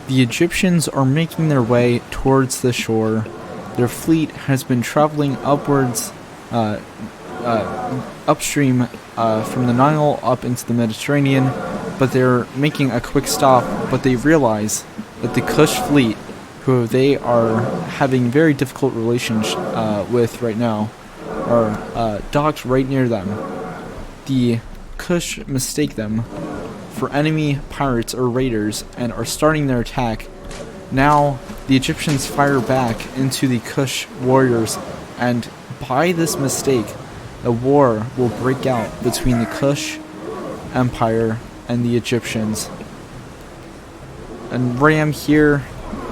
The Egyptians are making their way towards the shore. Their fleet has been traveling upwards, upstream from the Nile up into the Mediterranean, but they're making a quick stop, but they realize that the Kush fleet, who they are having very difficult relations with right now, are docked right near them. The Kush mistake them for enemy pirates or raiders and are starting their attack. Now the Egyptians fire back into the Kush warriors, and by this mistake a war will break out between the Kush Empire and the Egyptians. And Ram here,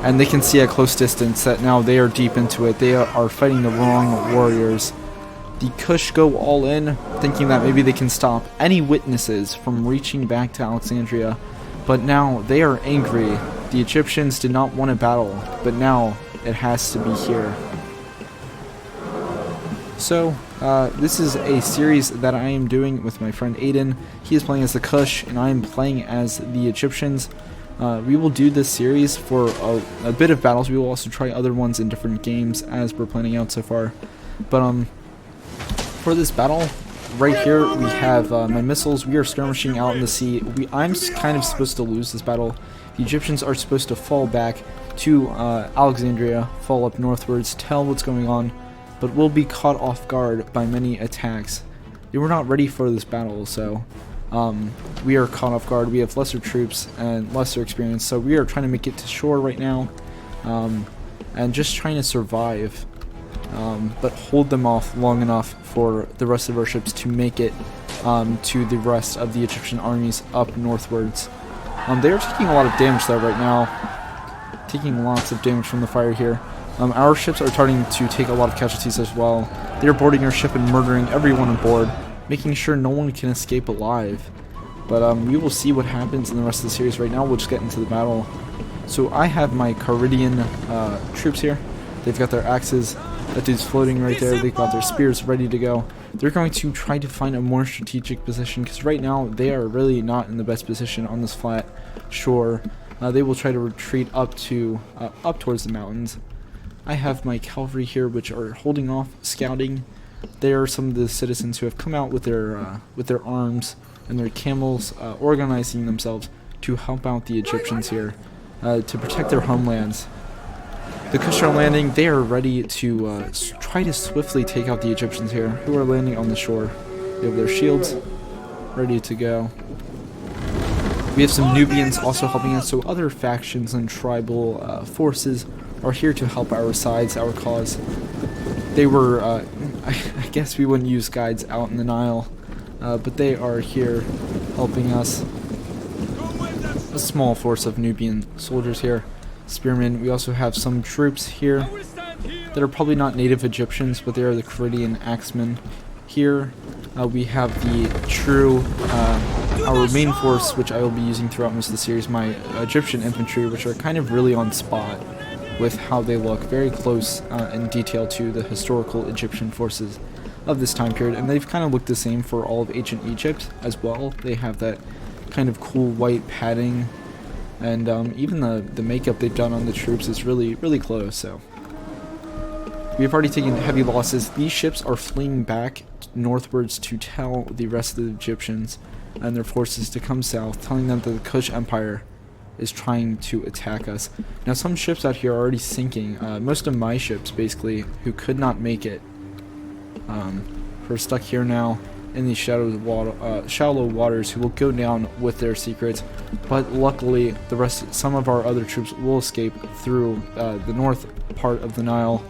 and they can see at close distance that now they are deep into it. They are fighting the wrong warriors. The Kush go all in, thinking that maybe they can stop any witnesses from reaching back to Alexandria, but now they are angry. The Egyptians did not want a battle, but now it has to be here. So, this is a series that I am doing with my friend Aiden. He is playing as the Kush, and I am playing as the Egyptians. We will do this series for a bit of battles. We will also try other ones in different games as we're planning out so far. But, for this battle, right here we have my missiles. We are skirmishing out in the sea. I'm kind of supposed to lose this battle. The Egyptians are supposed to fall back to Alexandria, fall up northwards, tell what's going on, but will be caught off guard by many attacks. They were not ready for this battle, so we are caught off guard. We have lesser troops and lesser experience, so we are trying to make it to shore right now, and just trying to survive. But hold them off long enough for the rest of our ships to make it to the rest of the Egyptian armies up northwards. They are taking a lot of damage though right now, taking lots of damage from the fire here. Our ships are starting to take a lot of casualties as well. They are boarding our ship and murdering everyone on board, making sure no one can escape alive. But we will see what happens in the rest of the series. Right now we'll just get into the battle. So I have my Caridian troops here. They've got their axes. That dude's floating right there. They've got their spears ready to go. They're going to try to find a more strategic position, because right now they are really not in the best position on this flat shore. They will try to retreat up towards the mountains. I have my cavalry here, which are holding off, scouting. They are some of the citizens who have come out with their arms and their camels, organizing themselves to help out the Egyptians here, to protect their homelands. The Kush are landing. They are ready to try to swiftly take out the Egyptians here, who are landing on the shore. They have their shields ready to go. We have some Nubians also helping us, so other factions and tribal forces are here to help our sides, our cause. They were, I guess we wouldn't use guides out in the Nile, but they are here helping us. A small force of Nubian soldiers here. Spearmen. We also have some troops here that are probably not native Egyptians, but they are the Caridian axemen. Here we have the true, our main force, which I will be using throughout most of the series, my Egyptian infantry, which are kind of really on spot with how they look, very close in detail to the historical Egyptian forces of this time period, and they've kind of looked the same for all of ancient Egypt as well. They have that kind of cool white padding, and even the makeup they've done on the troops is really close. So we've already taken heavy losses. These ships are fleeing back northwards to tell the rest of the Egyptians and their forces to come south, telling them that the Kush Empire is trying to attack us. Now some ships out here are already sinking. Most of my ships, basically, who could not make it, are stuck here now in these shallow waters, who will go down with their secrets. But luckily, some of our other troops will escape through the north part of the Nile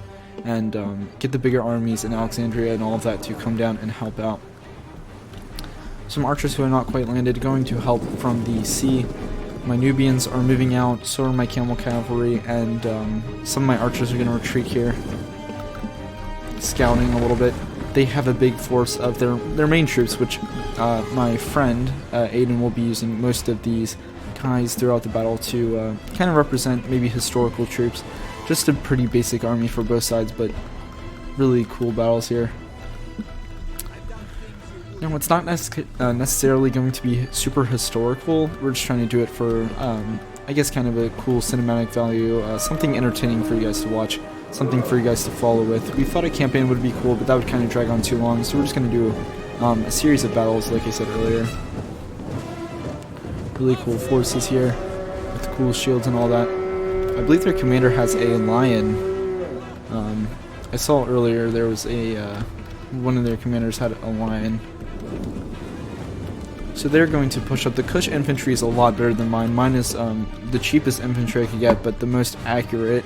and get the bigger armies in Alexandria and all of that to come down and help out. Some archers who are not quite landed, going to help from the sea. My Nubians are moving out, so are my camel cavalry, and some of my archers are going to retreat here, scouting a little bit. They have a big force of their main troops, which my friend Aiden will be using most of these guys throughout the battle to kind of represent maybe historical troops. Just a pretty basic army for both sides, but really cool battles here. Now, it's not necessarily going to be super historical. We're just trying to do it for I guess kind of a cool cinematic value, something entertaining for you guys to watch, something for you guys to follow with. We thought a campaign would be cool, but that would kind of drag on too long, so we're just going to do a series of battles, like I said earlier. Really cool forces here, with cool shields and all that. I believe their commander has a lion. I saw earlier there was one of their commanders had a lion. So they're going to push up. The Kush infantry is a lot better than mine. Mine is the cheapest infantry I could get, but the most accurate,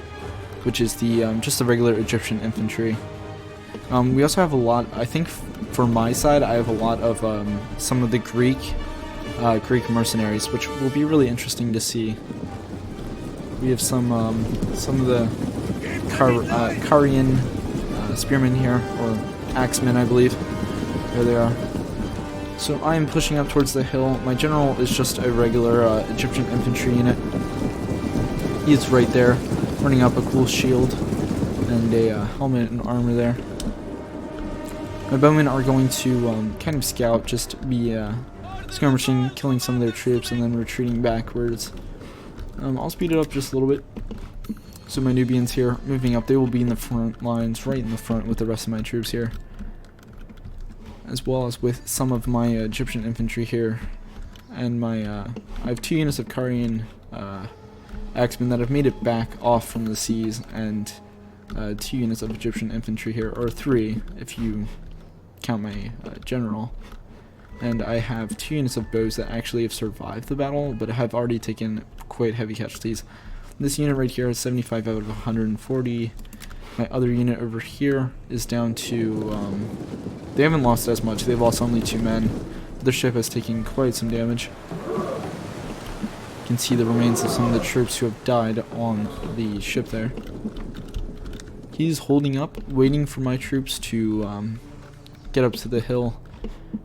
which is the just the regular Egyptian infantry. We also have a lot, I think for my side, I have a lot of some of the Greek mercenaries, which will be really interesting to see. We have some of the Carian spearmen here, or axemen, I believe. There they are. So I am pushing up towards the hill. My general is just a regular Egyptian infantry unit. He's right there, running up a cool shield and a helmet and armor there. My bowmen are going to kind of scout, just be skirmishing, killing some of their troops, and then retreating backwards. I'll speed it up just a little bit. So my Nubians here, moving up, they will be in the front lines, right in the front with the rest of my troops here. As well as with some of my Egyptian infantry here. And my, I have 2 units of Carian axemen that have made it back off from the seas, and 2 units of Egyptian infantry here, or 3 if you count my general. And I have 2 units of bows that actually have survived the battle, but have already taken quite heavy casualties. This unit right here is 75 out of 140. My other unit over here is down to, they haven't lost as much, they've lost only 2 men. Their ship has taken quite some damage. You can see the remains of some of the troops who have died on the ship there. He's holding up, waiting for my troops to get up to the hill.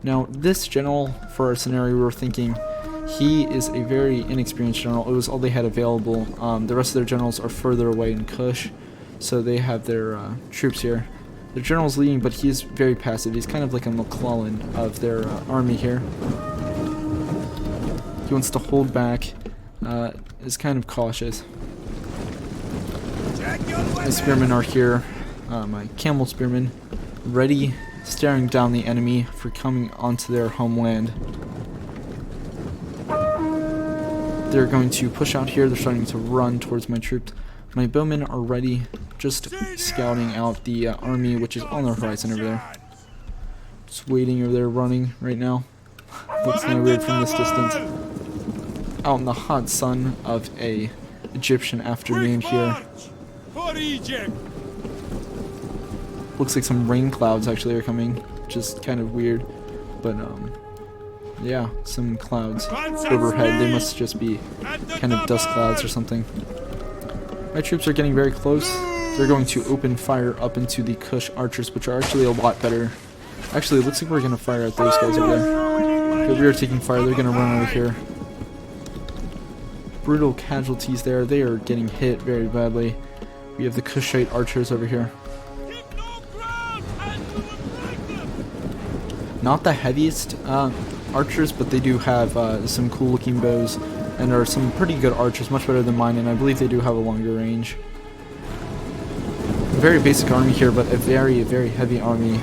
Now, this general, for our scenario, we were thinking, he is a very inexperienced general. It was all they had available. The rest of their generals are further away in Kush, so they have their troops here. Their general's leading, but he's very passive. He's kind of like a McClellan of their army here. He wants to hold back, is kind of cautious. My spearmen are here, my camel spearmen, ready, staring down the enemy for coming onto their homeland. They're going to push out here. They're starting to run towards my troops. My bowmen are ready, just scouting out the army, which is on the horizon over there. Just waiting over there, running right now. Looks kind of weird from this distance. Out in the hot sun of a Egyptian afternoon here. Looks like some rain clouds actually are coming, which is kind of weird. But yeah, some clouds overhead. They must just be kind of dust clouds or something. My troops are getting very close. They're going to open fire up into the Kush archers, which are actually a lot better. Actually, it looks like we're going to fire at those guys over there. Okay, we are taking fire. They're going to run over here. Brutal casualties there. They are getting hit very badly. We have the Kushite archers over here. Not the heaviest archers, but they do have some cool looking bows and are some pretty good archers, much better than mine, and I believe they do have a longer range. A very basic army here, but a very, very heavy army.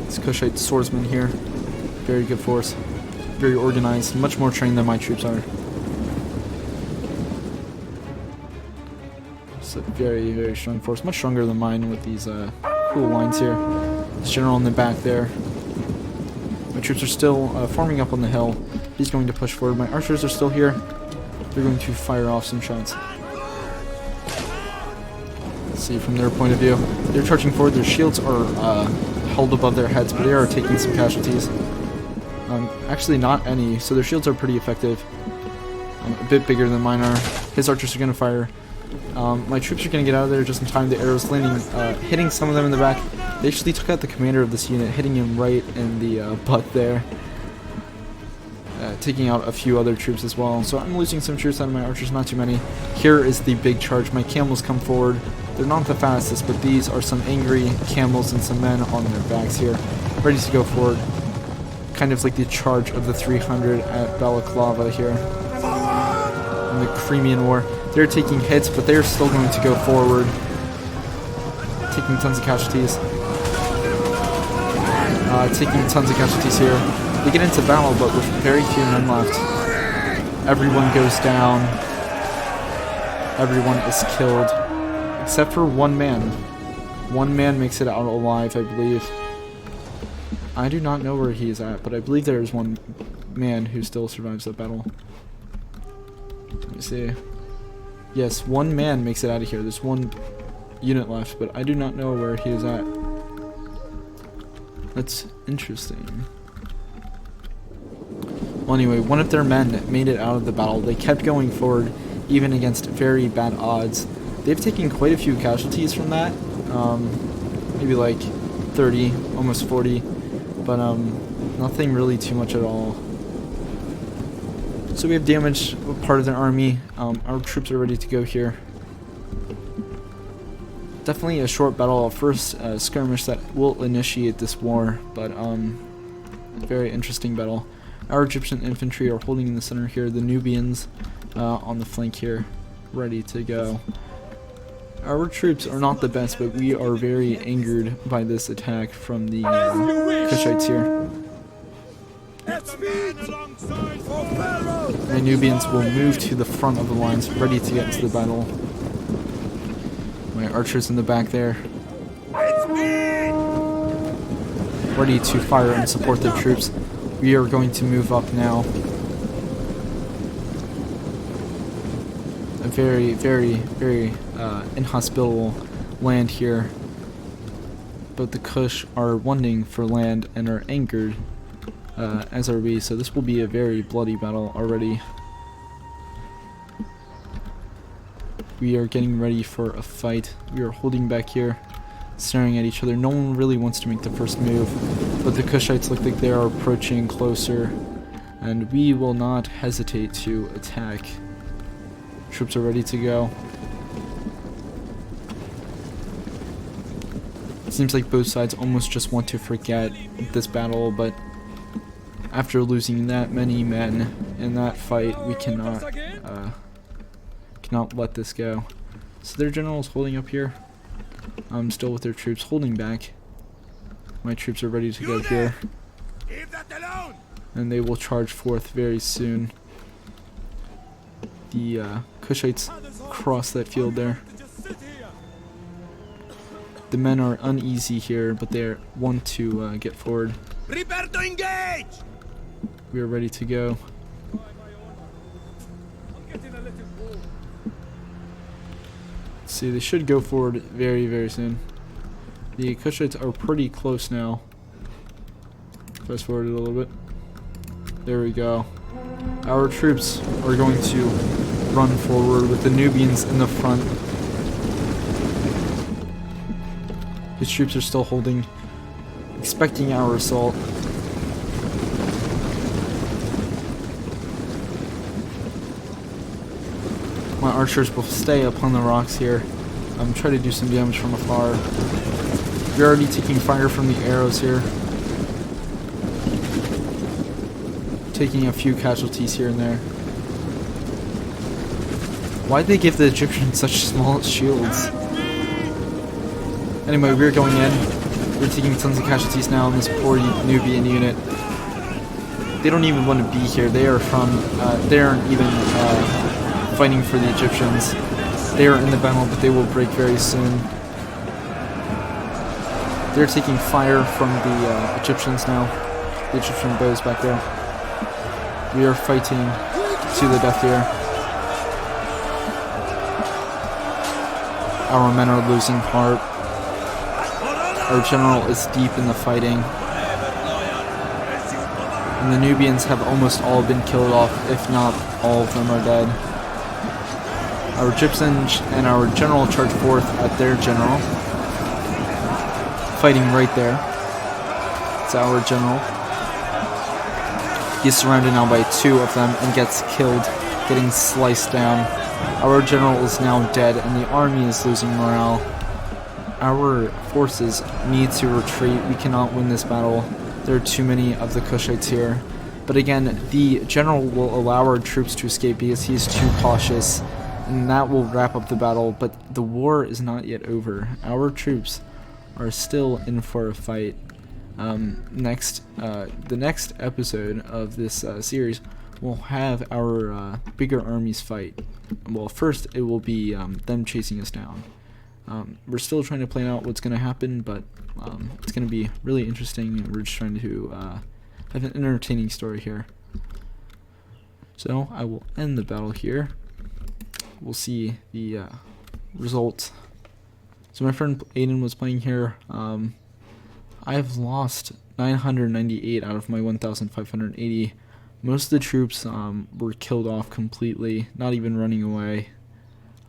This Kushite swordsman here, very good force, very organized, much more trained than my troops are. It's a very, very strong force, much stronger than mine with these cool lines here. This general in the back there. My troops are still forming up on the hill. He's going to push forward. My archers are still here. They're going to fire off some shots. Let's see from their point of view. They're charging forward. Their shields are held above their heads, but they are taking some casualties. Actually, not any. So their shields are pretty effective. A bit bigger than mine are. His archers are going to fire. My troops are going to get out of there just in time. The arrows landing, hitting some of them in the back. They actually took out the commander of this unit, hitting him right in the butt there. Taking out a few other troops as well. So I'm losing some troops out of my archers, not too many. Here is the big charge. My camels come forward. They're not the fastest, but these are some angry camels and some men on their backs here, ready to go forward. Kind of like the charge of the 300 at Balaclava here. the Crimean War. They're taking hits, but they're still going to go forward, taking tons of casualties. Taking tons of casualties here. They get into battle, but with very few men left. Everyone goes down. Everyone is killed, except for one man. One man makes it out alive, I believe. I do not know where he is at, but I believe there is one man who still survives that battle. Let me see. Yes, one man makes it out of here. There's one unit left, but I do not know where he is at. That's interesting. Well, anyway, one of their men made it out of the battle. They kept going forward, even against very bad odds. They've taken quite a few casualties from that. Maybe like 30, almost 40. But nothing really too much at all. So we have damaged part of their army. Our troops are ready to go here. Definitely a short battle, a first skirmish that will initiate this war, but very interesting battle. Our Egyptian infantry are holding in the center here, the Nubians on the flank here, ready to go. Our troops are not the best, but we are very angered by this attack from the Kushites here. The Nubians will move to the front of the lines, ready to get into the battle. My archers in the back there, ready to fire and support their troops. We are going to move up now. A very, very, very inhospitable land here. But the Kush are wanting for land and are angered, as are we. So this will be a very bloody battle already. We are getting ready for a fight. We are holding back here, staring at each other. No one really wants to make the first move, but the Kushites look like they are approaching closer, and we will not hesitate to attack. Troops are ready to go. It seems like both sides almost just want to forget this battle, but after losing that many men in that fight, we cannot let this go. So their general is holding up here. Still with their troops holding back. My troops are ready to go here, and they will charge forth very soon. The Kushites cross that field there. The men are uneasy here, but they want to get forward. Prepare to engage! We are ready to go. Let's see, they should go forward very, very soon. The Kushites are pretty close now. Fast forward a little bit. There we go. Our troops are going to run forward with the Nubians in the front. His troops are still holding, expecting our assault. My archers will stay up on the rocks here. Try to do some damage from afar. We're already taking fire from the arrows here. Taking a few casualties here and there. Why'd they give the Egyptians such small shields? Anyway, we're going in. We're taking tons of casualties now in this poor Nubian unit. They don't even want to be here. They are from, they aren't even fighting for the Egyptians. They are in the battle, but they will break very soon. They're taking fire from the Egyptians now. The Egyptian bows back there. We are fighting to the death here. Our men are losing heart. Our general is deep in the fighting. And the Nubians have almost all been killed off, if not all of them are dead. Our Egyptians and our general charge forth at their general. Fighting right there. It's our general. He's surrounded now by two of them and gets killed, getting sliced down. Our general is now dead and the army is losing morale. Our forces need to retreat. We cannot win this battle. There are too many of the Kushites here. But again, the general will allow our troops to escape because he's too cautious, and that will wrap up the battle. But the war is not yet over. Our troops are still in for a fight. The next episode of this series will have our bigger armies fight. Well, first it will be them chasing us down. We're still trying to plan out what's going to happen, but it's going to be really interesting. We're just trying to have an entertaining story here. So I will end the battle here. We'll see the results. So my friend Aiden was playing here. I've lost 998 out of my 1,580. Most of the troops were killed off completely, not even running away.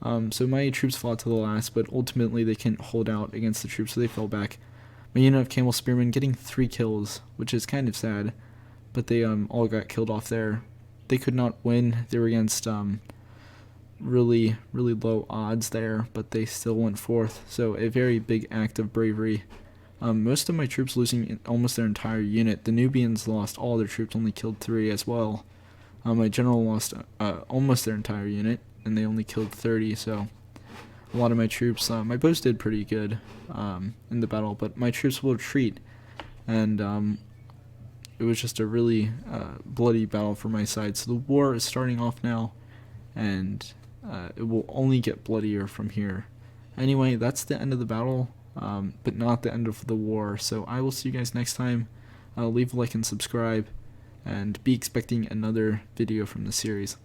So my troops fought to the last, but ultimately they couldn't hold out against the troops, so they fell back. My unit of camel spearmen getting 3 kills, which is kind of sad, but they all got killed off there. They could not win. They were against really low odds there, but they still went forth. So a very big act of bravery. Most of my troops losing almost their entire unit. The Nubians lost all their troops, only killed 3 as well. My general lost almost their entire unit, and they only killed 30, so a lot of my troops, my bows did pretty good in the battle, but my troops will retreat, and it was just a really bloody battle for my side. So the war is starting off now, and it will only get bloodier from here. Anyway, that's the end of the battle, but not the end of the war. So I will see you guys next time. Leave a like and subscribe, and be expecting another video from the series.